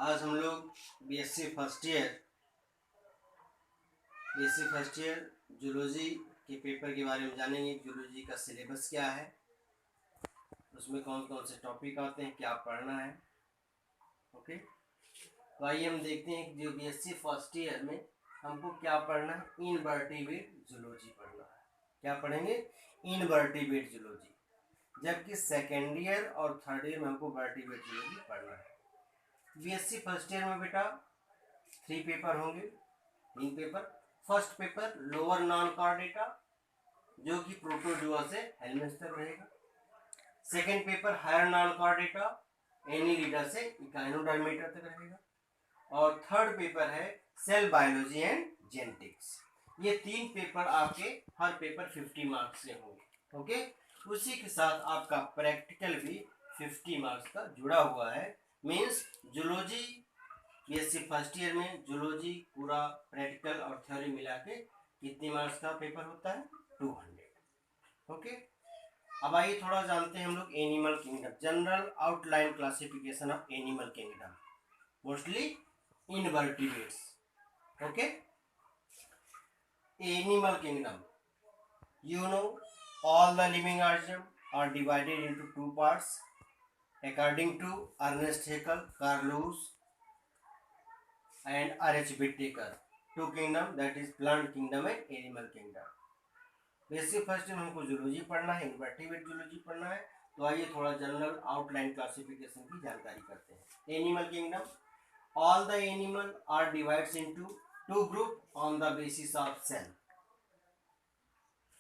आज हम लोग बीएससी फर्स्ट ईयर जूलॉजी के पेपर के बारे में जानेंगे। जूलॉजी का सिलेबस क्या है, उसमें कौन कौन से टॉपिक आते हैं, क्या पढ़ना है। ओके, तो आइए हम देखते हैं कि जो बीएससी फर्स्ट ईयर में हमको क्या पढ़ना है। इनवर्टिब्रेट जूलॉजी पढ़ना है। क्या पढ़ेंगे? Invertebrate zoology. जबकि सेकेंड ईयर और थर्ड ईयर में हमको वर्टिब्रेट जूलॉजी पढ़ना है। बीएससी फर्स्ट ईयर में बेटा 3 पेपर होंगे, 3 paper. First paper lower non chordata जो कि प्रोटोजोआ से हेलमिन्थ तक रहेगा। Second paper higher non chordata annelida से इकाइनोडर्मेटा तक रहेगा। और थर्ड पेपर है सेल बायोलॉजी एंड जेनेटिक्स। ये 3 पेपर आपके हर पेपर 50 मार्क्स से होंगे। ओके, उसी के साथ आपका प्रैक्टिकल भी 50 मार्क्स का जुड़ा हुआ है। Means zoology BSc first year में जूलॉजी पूरा प्रैक्टिकल और थ्योरी मिला के कितने मार्क्स का पेपर होता है? 200। ओके, अब आइए थोड़ा जानते हैं हम लोग animal kingdom. General outline classification of animal kingdom, mostly invertebrates. Okay, animal kingdom, you know, all the living organisms are divided into 2 parts according to Ernest Haeckel, Carl Lewis and R.H. Whittaker. 2 kingdom, that is plant kingdom and animal kingdom. Basic first में हमको zoology पढ़ना है, invertebrate zoology पढ़ना है। तो आइए थोड़ा general outline classification की जानकारी करते हैं। Animal kingdom, all the animal are divided into 2 group on the basis of cell.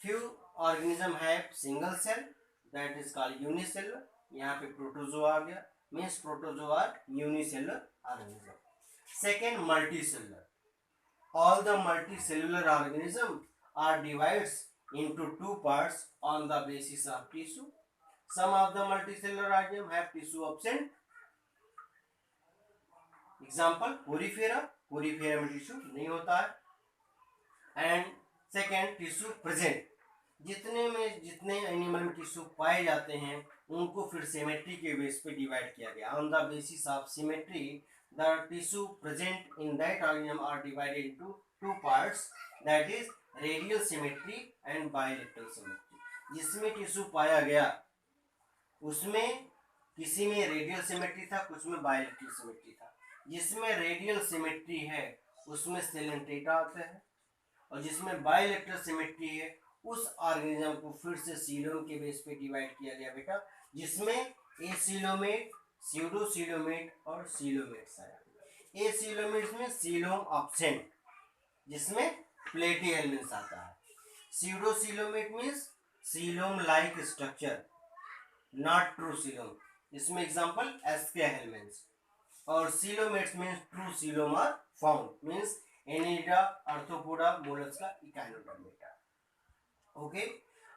Few organism have single cell, that is called unicellular. यहाँ पे प्रोटोजोआ आ गया, means protozoa are unicellular organism. Second, multicellular. All the multicellular organism are divided into 2 parts on the basis of tissue. Some of the multicellular organism have tissue absent. Example, porifera. porifera में tissue नहीं होता है. And second, tissue present. जितने animal में tissue पाए जाते हैं उनको फिर सिमेट्री के बेस पे डिवाइड किया गया। On the basis of symmetry the tissue present in that organism are divided into 2 parts, that is radial symmetry and bilateral symmetry. जिसमें टिश्यू पाया गया उसमें किसी में रेडियल सिमेट्री था, कुछ में बायलेटरल सिमेट्री था। जिसमें रेडियल सिमेट्री है उसमें सेलेंटेटा आता है, और जिसमें बायलेटरल सिमेट्री है उस ऑर्गेनिज्म को फिर से सीलोम के बेस पे डिवाइड किया गया बेटा, जिसमें एसीलोमेट, स्यूडोसीलोमेट और सीलोमेट्स आया। एसीलोमेट्स में सीलोम एब्सेंट, जिसमें प्लेटीहेलमिन्थ आता है। Pseudocoelomate means coelom like structure, not true coelom, इसमें एग्जांपल एस्के हेलमिन्थ। और coelomates means true coelom are found, means annelida, arthropoda, mollusca, echinodermata. Okay,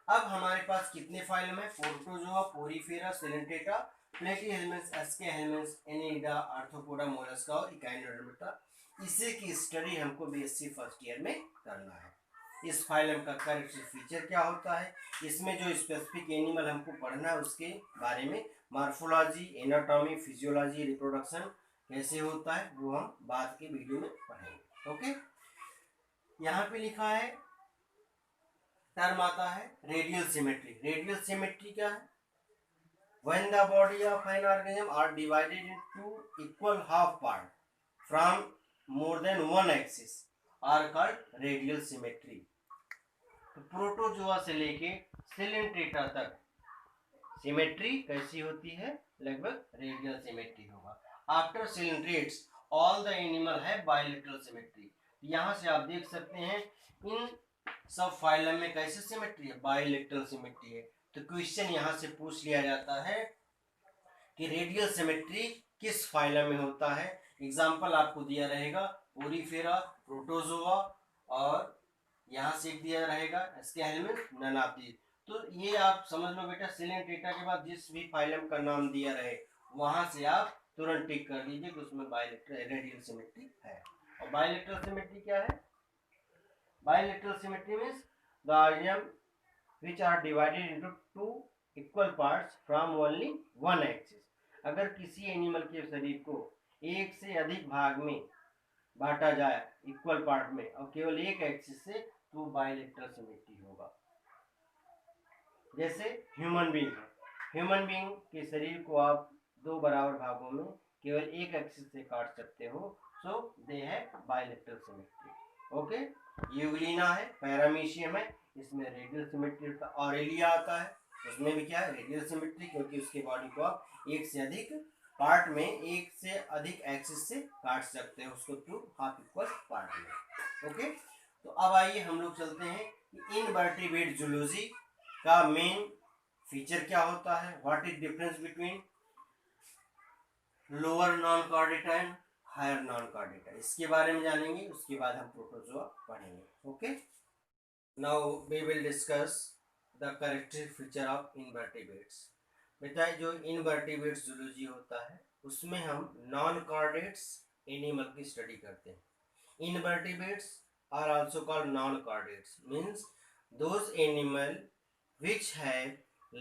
अब हमारे पास कितने फाइलम है? Protozoa, porifera, coelenterata, platyhelminth, aschelminth, annelida, arthropoda, mollusca और echinodermata. इसी की स्टडी हमको बीएससी फर्स्ट ईयर में करना है। इस फाइलम का कैरेक्टर फीचर क्या होता है, इसमें जो स्पेसिफिक एनिमल हमको पढ़ना है उसके बारे में, मॉर्फोलॉजी, एनाटॉमी, फिजियोलॉजी, रिप्रोडक्शन कैसे होता है वो हम बाद के वीडियो में पढ़ेंगे। ओके, यहाँ पे लिखा है टर्म आता है रेडियल सिमेट्री। रेडियल सिमेट्री क्या है? When the body of an organism are divided into equal half part from more than one axis are called radial symmetry. तो प्रोटोजोआ से लेके सिलेंट्रेटा तक सिमेट्री कैसी होती है? लगभग रेडियल सिमेट्री होगा। After coelenterates all the animal है बायलेटरल सिमेट्री। यहाँ से आप देख सकते हैं इन सब फाइलम में कैसे सिमेट्री है? बायलेटरल सिमेट्री है। तो क्वेश्चन यहाँ से पूछ लिया जाता है कि रेडियल सिमेट्री किस फाइलम में होता है। एग्जाम्पल आपको दिया रहेगा पोरीफेरा, प्रोटोजोआ, और यहाँ से दिया रहेगा एस्के हेलमिन्थ, नन ऑफ दीज। तो ये आप समझ लो बेटा, सिलेंट्रेटा के बाद जिस भी फाइलम का नाम दिया रहे वहां से आप तुरंत टिक कर दीजिए कि उसमें बायलेटरल रेडियल सिमेट्री है। और बायलेटरल सिमेट्री क्या है? Bilateral symmetry means the organism which are divided into 2 equal parts from only one axis. अगर किसी एनिमल के शरीर को एक से अधिक भाग में बांटा जाए इक्वल पार्ट में और केवल एक एक्सिस से, तो बाइलेटरल सिमेट्री होगा। जैसे ह्यूमन बीइंग है, ह्यूमन बीइंग के शरीर को आप दो बराबर भागों में केवल एक एक्सिस से काट सकते हो, सो दे है बाइलेटरल सिमेट्री। ओके, यूग्लिना है, पैरामीशियम है, इसमें रेडियल सिमेट्री होता है। ऑरेलिया आता है, उसमें भी क्या है, रेडियल सिमेट्री, क्योंकि उसके बॉडी को आप एक से अधिक पार्ट में एक से अधिक एक्सिस से काट सकते हैं उसको टू हाफ इक्वल पार्ट में। ओके, तो अब आइए हम लोग चलते हैं कि इनवर्टिब्रेट जूलॉजी का मेन फीचर क्या होता है, what is difference between lower non chordata and higher non chordata, इसके बारे में जानेंगे। उसके बाद हम प्रोटोजोआ पढ़ेंगे। Okay, now we will discuss the characteristic feature of invertebrates. बेटा जो इनवर्टिब्रेट्स जूलॉजी होता है उसमें हम नॉन कॉर्डेट्स एनिमल की स्टडी करते हैं। Invertebrates are also called non chordates, means those animal which have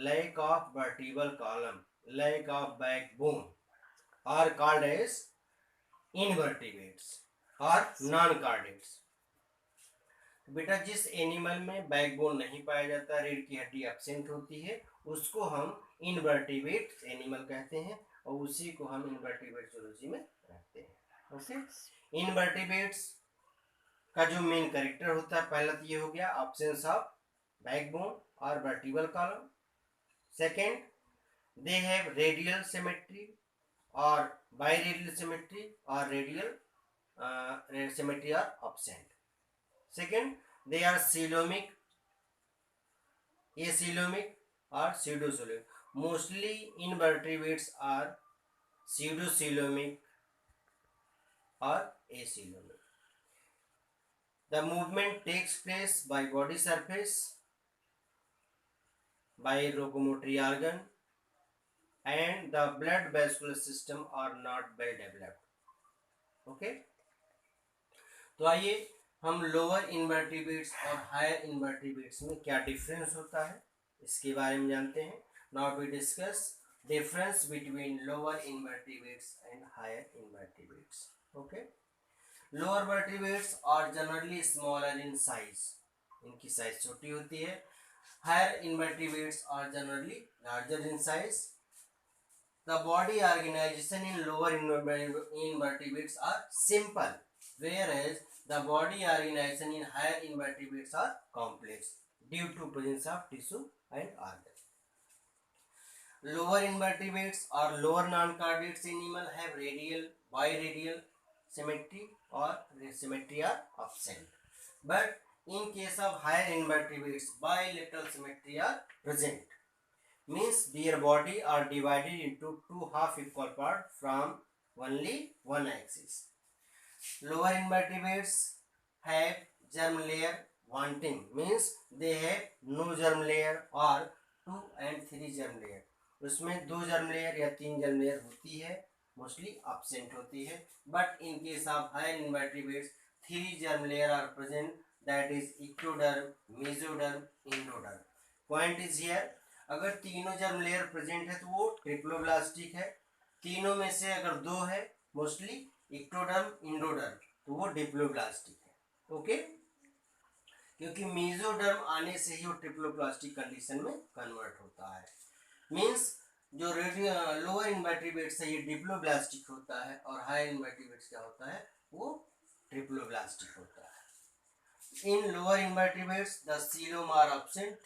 lack of vertebral column, lack of backbone are called as invertebrates or non-chordates। बेटा जिस एनिमल में बैकबोन नहीं पाया जाता, रीढ़ की हड्डी एब्सेंट होती है, उसको हम इनवर्टिब्रेट एनिमल कहते हैं और उसी को हम इनवर्टिब्रेट जूलॉजी में रखते हैं। ओके, इनवर्टिब्रेट्स का जो मेन कैरेक्टर होता है, पहला तो ये हो गया ऑब्सेंस ऑफ बैकबोन और vertebral column. Second, they have radial symmetry or biradial symmetry or radial symmetry are absent. Second, they are coelomic, acoelomic or pseudocoelomic. Mostly invertebrates are pseudocoelomic or acoelomic. The movement takes place by body surface, by locomotory organ, and the blood vascular system are not well developed. Okay, तो आइए हम lower invertebrates और higher invertebrates में क्या difference होता है इसके बारे में जानते हैं। Now we discuss difference between lower invertebrates and higher invertebrates. Okay, lower vertebrates are generally smaller in size, इनकी साइज छोटी होती है। Higher invertebrates are generally larger in size. The body organization in lower invertebrates are simple, whereas the body organization in higher invertebrates are complex due to presence of tissue and organ. Lower invertebrates or lower non-chordates animal have radial, biradial symmetry or symmetry are absent. But in case of higher invertebrates, bilateral symmetry are present. Means their body are divided into two half equal parts from only one axis. Lower invertebrates have germ layer wanting, means they have no germ layer or 2 and 3 germ layer. उसमें 2 germ layer या 3 germ layer होती है, mostly absent होती है। But in case of higher invertebrates 3 germ layer are present, that is ectoderm, mesoderm, endoderm. Point is here, अगर तीनों germ layer present है तो वो ट्रिप्लोब्लास्टिक है, तीनों में से अगर 2 है मोस्टली इक्टोडर्म, इंडोडर्म, तो वो डिप्लोब्लास्टिक है। ओके, क्योंकि मेसोडर्म आने से ही वो ट्रिप्लोब्लास्टिक कंडीशन में कन्वर्ट होता है। मींस जो लोअर इनवर्टिब्रेट्स है ये डिप्लोब्लास्टिक होता है और हायर इनवर्टिब्रेट्स क्या होता है, वो ट्रिप्लोब्लास्टिक होता है। In lower invertebrates the coelom are absent,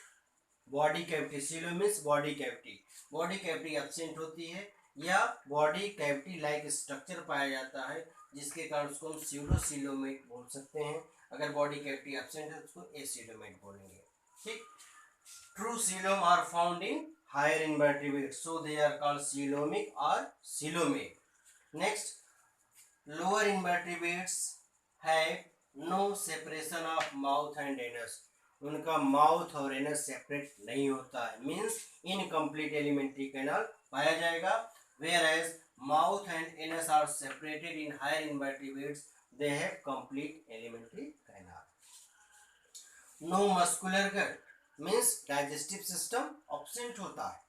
body cavity, coelom means body cavity, body cavity absent होती है या बॉडी कैविटी लाइक स्ट्रक्चर पाया जाता है जिसके कारण उसको हम स्यूडोसीलोमेट बोल सकते हैं। अगर बॉडी कैविटी एब्सेंट है तो उसको एसीलोमेट बोलेंगे। ठीक, true coelom are found in higher invertebrates, so they are called coelomic और coelomate. Next, lower invertebrates have no separation of mouth and anus, उनका माउथ और एनस सेपरेट नहीं होता है, मींस इनकम्प्लीट एलिमेंट्री कैनाल पाया जाएगा। whereas mouth and anus are separated in higher invertebrates, they have complete alimentary canal. No muscular gut, means digestive system absent होता है।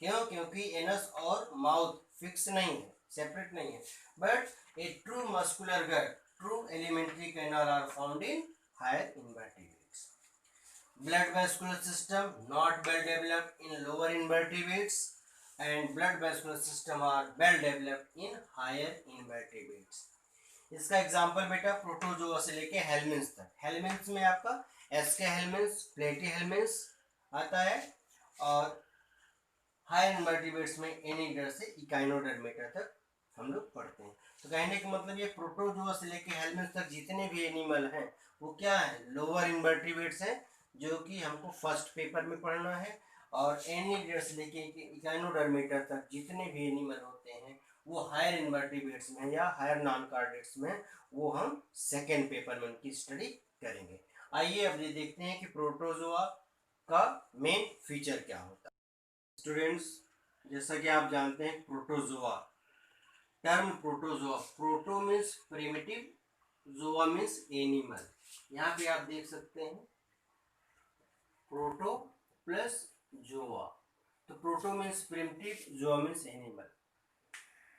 क्यों? क्योंकि एनस और माउथ फिक्स नहीं है, सेपरेट नहीं है, but a true muscular gut, true alimentary canal are found in higher invertebrates. Blood vascular system not well developed in lower invertebrates, and blood vascular system are well developed in higher invertebrates. इसका example बेटा protozoa से लेके helminths तक. Helminths में आपका एस्के helminths, प्लेटी helminths आता है, और हायर इनवर्टिब्रेट्स में एनीडर से इकाइनोडर्मेटा तक हम लोग पढ़ते हैं. तो कहने का मतलब ये प्रोटोजोआ से लेके हेलमिन्स तक जितने भी एनिमल हैं वो क्या है, लोअर इनवर्टिब्रेट्स हैं, जो कि हमको फर्स्ट पेपर में पढ़ना है. और एनीडर से लेके इकाइनोडर्मेटा तक जितने भी एनिमल होते हैं वो हायर इनवर्टिब्रेट्स में या हायर नॉन कार्डेट्स में, वो हम सेकेंड पेपर में उनकी स्टडी करेंगे. आइए अब ये देखते हैं कि प्रोटोजोआ का मेन फीचर क्या होता है. स्टूडेंट्स, जैसा कि आप जानते हैं protozoa, term protozoa, proto means primitive, zoa means animal. यहाँ पे आप देख सकते हैं प्रोटो प्लस जोआ. तो proto means primitive, zoa means animal.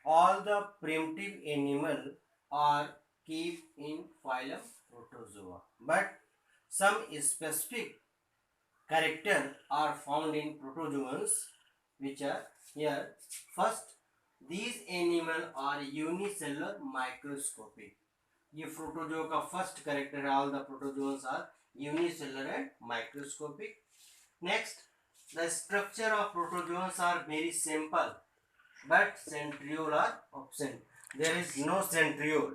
All the primitive animal are kept in phylum Protozoa, but some specific character are found in protozoans, which are here. First, these animal are unicellular microscopic. ये protozoa का first character है. All the protozoans are unicellular and microscopic. Next, the structure of protozoans are very simple, but centriole are absent. There is no centriole.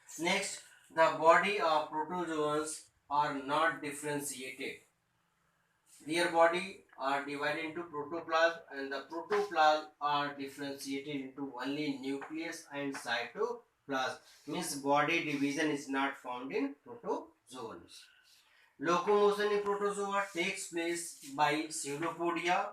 Next, the body of protozoans are not differentiated. Their body are divided into protoplasm, and the protoplasm are differentiated into only nucleus and cytoplasm. Means body division is not found in protozoans. Locomotion in protozoa takes place by pseudopodia,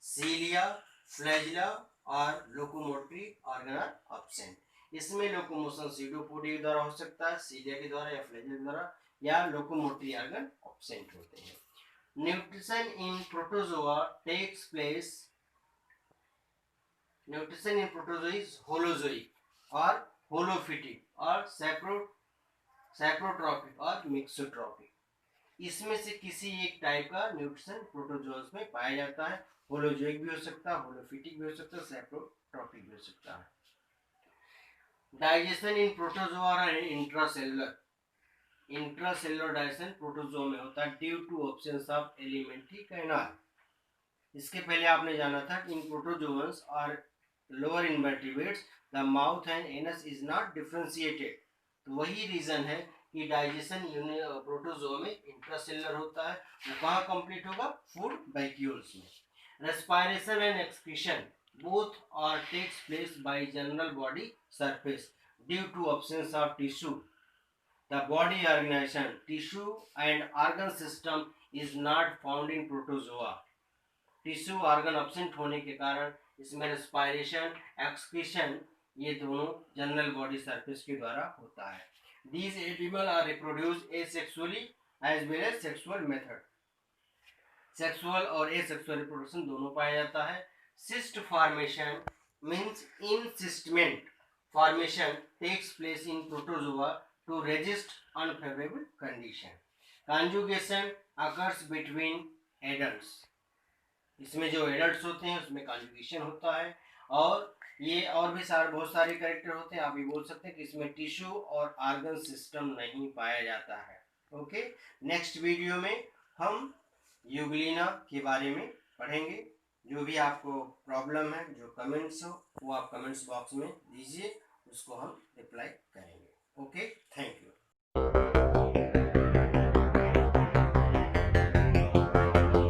cilia, flagella और locomotory organ are absent. इसमें locomotion pseudopodia द्वारा हो सकता है, सीलिया के द्वारा या flagella द्वारा, या लोकोमोटरी ऑर्गन एब्सेंट होते हैं. Nutrition in protozoa takes place, nutrition in protozoa is holozoic और होलोफिटिक और सैप्रोट्रॉपिक और मिक्सोट्रॉपिक. इसमें से किसी एक टाइप का न्यूट्रिशन प्रोटोजोन्स में पाया जाता है. होलोजोइक भी हो सकता है, होलोफिटिक भी हो सकता है, सैप्रोट्रॉपिक भी हो सकता है. डाइजेशन इन प्रोटोजोआ और इंट्रासेलुलर, इंट्रासेलुलर डाइजेशन प्रोटोजोआ में होता है due to absence of alimentary canal. इसके पहले आपने जाना था कि इन प्रोटोजोन्स और lower invertebrates the mouth and anus is not differentiated. तो वही रीजन है कि डाइजेशन प्रोटोजोआ में इंट्रासेलुलर होता है. वो कहाँ कंप्लीट होगा, फूड वैक्यूल्स में. Respiration and excretion both are takes place by general body surface due to absence of tissue. The body organization, tissue and organ system is not found in protozoa. Tissue organ absent होने के कारण इसमें respiration, excretion ये दोनों general body surface के द्वारा होता है. These animals are reproduced asexually as well as sexual method. Sexual और एसेक्सुअल रिप्रोडक्शन दोनों पाया जाता है. Cyst formation means encystment formation takes place in protozoa to resist unfavourable condition. Conjugation occurs between adults. इसमें जो एडल्ट्स होते हैं उसमें कॉन्जुगेशन होता है. और ये और भी बहुत सारे कैरेक्टर होते हैं. आप ये बोल सकते हैं कि इसमें टिश्यू और ऑर्गन सिस्टम नहीं पाया जाता है. ओके, नेक्स्ट वीडियो में हम यूग्लिना के बारे में पढ़ेंगे. जो भी आपको प्रॉब्लम है, जो कमेंट्स हो, वो आप कमेंट्स बॉक्स में दीजिए, उसको हम रिप्लाई करेंगे. Okay, thank you.